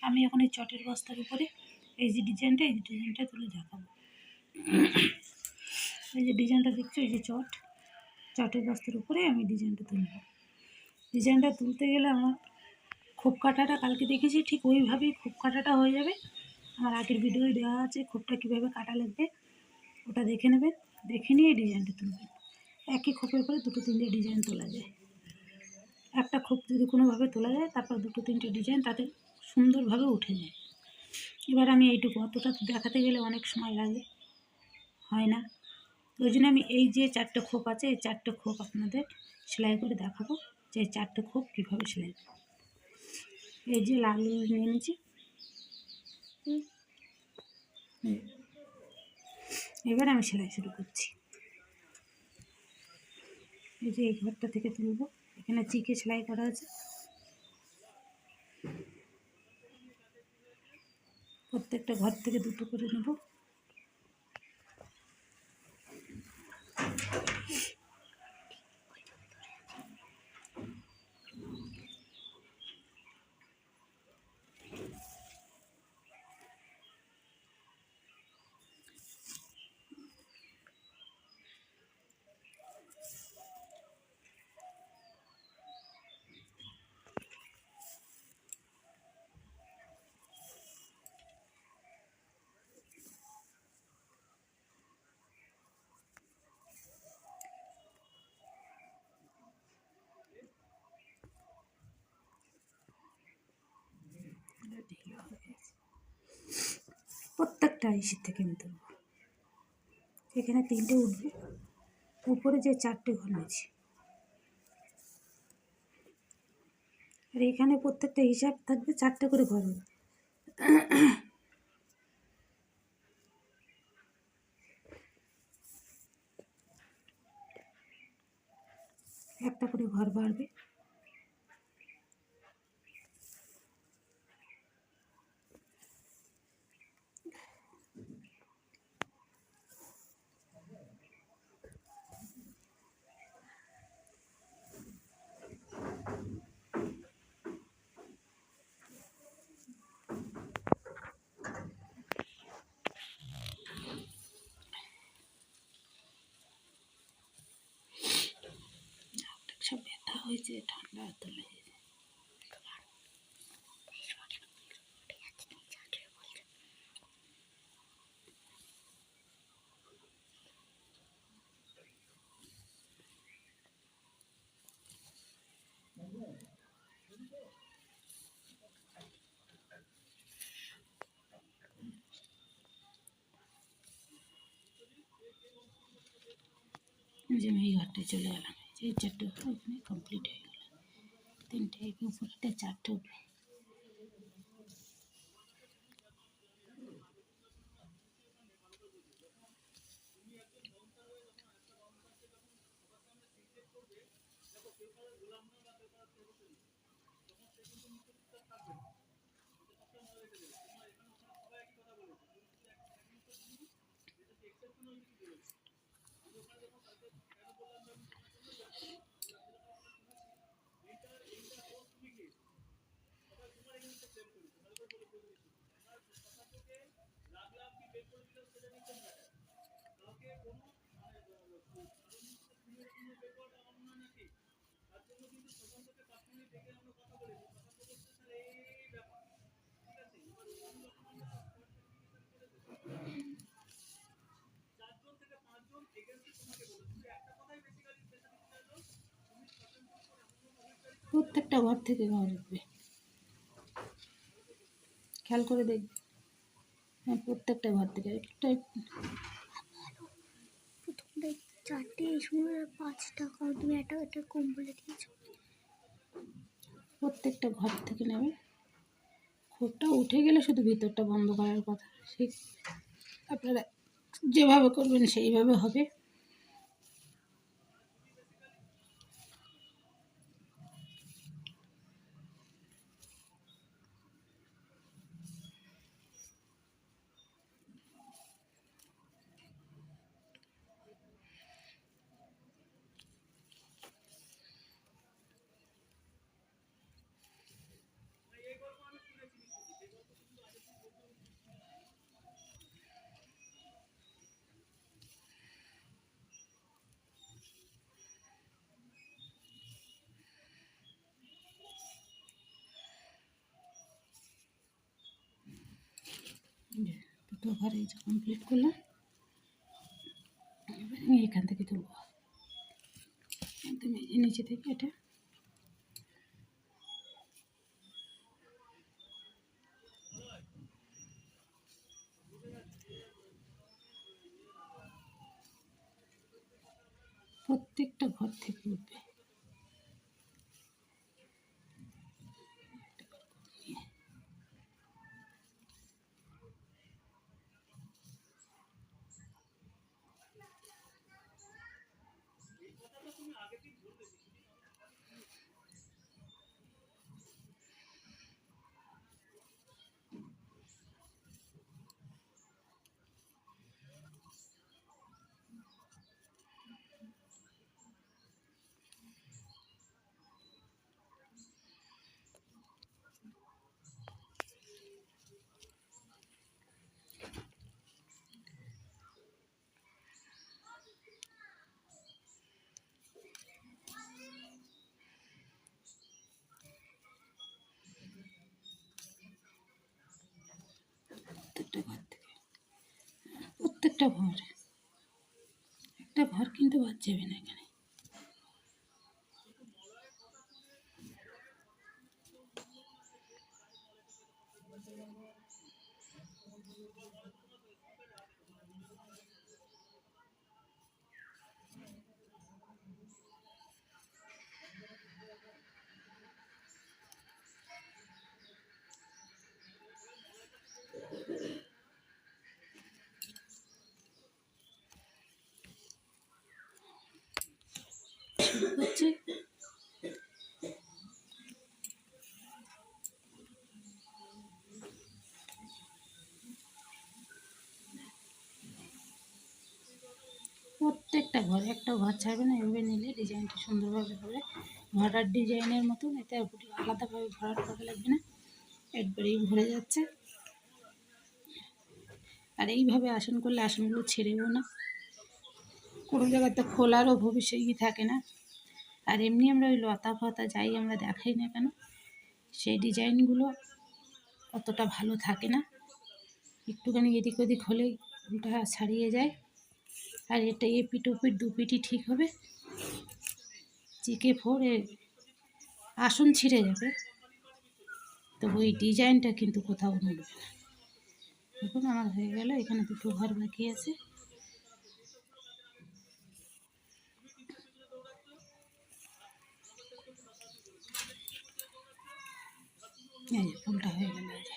আমি এখন এই চটের বস্তার উপরে এই যে ডিজাইনটা তুলে দেখাবো। এই যে ডিজাইনটা দেখছো, এই যে চটের বস্তার উপরে আমি ডিজাইনটা তুলব। ডিজাইনটা তুলতে গেলে আমার খোপ কাটাটা কালকে দেখেছি, ঠিক ওইভাবেই খোপ কাটাটা হয়ে যাবে। আমার আগের ভিডিওয় দেওয়া আছে খোপটা কীভাবে কাটা লাগবে, ওটা দেখে নেবেন। দেখে নিয়ে এই ডিজাইনটা তুলবেন। একই খোপের পরে দুটো তিনটে ডিজাইন তোলা যায়। একটা খোপ যদি কোনোভাবে তোলা যায়, তারপর দুটো তিনটে ডিজাইন তাতে সুন্দরভাবে উঠে যায়। এবার আমি এইটুকু, অতটা দেখাতে গেলে অনেক সময় লাগে, হয় না। ওই জন্য আমি এই যে 4টে খোপ আছে, এই 4টে খোপ আপনাদের সেলাই করে দেখাবো যে এই 4টে খোপ কীভাবে সেলাই করব। এই যে লাল নিয়ে নিয়েছি, এবার আমি সেলাই শুরু করছি। এই যে এই ঘরটা থেকে তুলব, এখানে চিকে সেলাই করা আছে। প্রত্যেকটা ঘর থেকে দুটো করে নেব। প্রত্যেকটা ইসির থেকে আমি তুলব। এখানে 3টে উঠবে, উপরে যে 4টে ঘর নিয়েছি, আর এখানে প্রত্যেকটা হিসাব থাকবে 4টে করে ঘর হবে। একটা করে ঘর বাড়বে। সব ব্যথা হয়েছে, ঠান্ডা তো লেগেছে। যে আমি এই ঘরটায় চলে গেলাম, এই 4টে ঘর এখানে কমপ্লিট হয়ে গেল। 3টে উপরটা 4টে উঠবে। প্রত্যেকটা ঘর থেকে ঘর উঠবে, খেয়াল করে দেখবে। হ্যাঁ, প্রত্যেকটা ঘর থেকে একটা 4টে, এই সময় 5টা, কারণ তুমি একটা কম বলে দিয়েছো। প্রত্যেকটা ঘর থেকে নেবে। খোপটা উঠে গেলে শুধু ভিতরটা বন্ধ করার কথা। সেই আপনারা যেভাবে করবেন সেইভাবে হবে। দুটো ঘর এই যে কমপ্লিট করলাম। এবার আমি এখান থেকে তুলব, একদম এই যে নিচে থেকে এটা প্রত্যেকটা ঘর থেকে উঠবে। প্রত্যেকটা ঘর থেকে, প্রত্যেকটা ঘর, একটা ঘর কিন্তু বাদ যাবে না এখানে। শুরু হচ্ছে প্রত্যেকটা ঘর, একটা ঘর ছাড়বে না। এভাবে নিলে ডিজাইনটা সুন্দরভাবে হবে, ভরার ডিজাইনের মতন। এতে আলাদাভাবে ভরাট করা লাগবে না, একবারেই ভরে যাচ্ছে। আর এইভাবে আসন করলে আসনগুলো ছেড়েও না, কোনো জায়গাতে খোলারও ভবিষ্যৎ থাকে না। আর এমনি আমরা ওই লতা ফতা যাই আমরা দেখাই না কেন, সেই ডিজাইনগুলো অতটা ভালো থাকে না, একটুখানি এদিক ওদিক হলেই ওটা ছাড়িয়ে যায়। আর এটা এপিট ওপিট দুপিটি ঠিক হবে, চিকে ফোরে আসন ছিঁড়ে যাবে, তো ওই ডিজাইনটা কিন্তু কোথাও মিলবে না। দেখুন আমার হয়ে গেল, এখানে দুটো ঘর বাকি আছে। এই যে ফুলটা হয়ে গেল, এই যে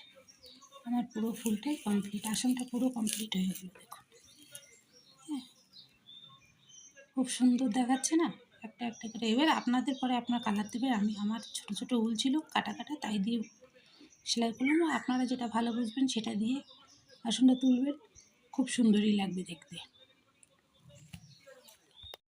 আমার পুরো ফুলটাই কমপ্লিট, আসনটা পুরো কমপ্লিট হয়ে গেল। দেখুন খুব সুন্দর দেখাচ্ছে না, একটা একটা করে। এবার আপনাদের পরে আপনার কালার দেবে। আমার ছোটো ছোটো উল ছিল কাটা কাটা, তাই দিয়ে সেলাই করলাম। আপনারা যেটা ভালো বুঝবেন সেটা দিয়ে আসনটা তুলবেন, খুব সুন্দরই লাগবে দেখতে।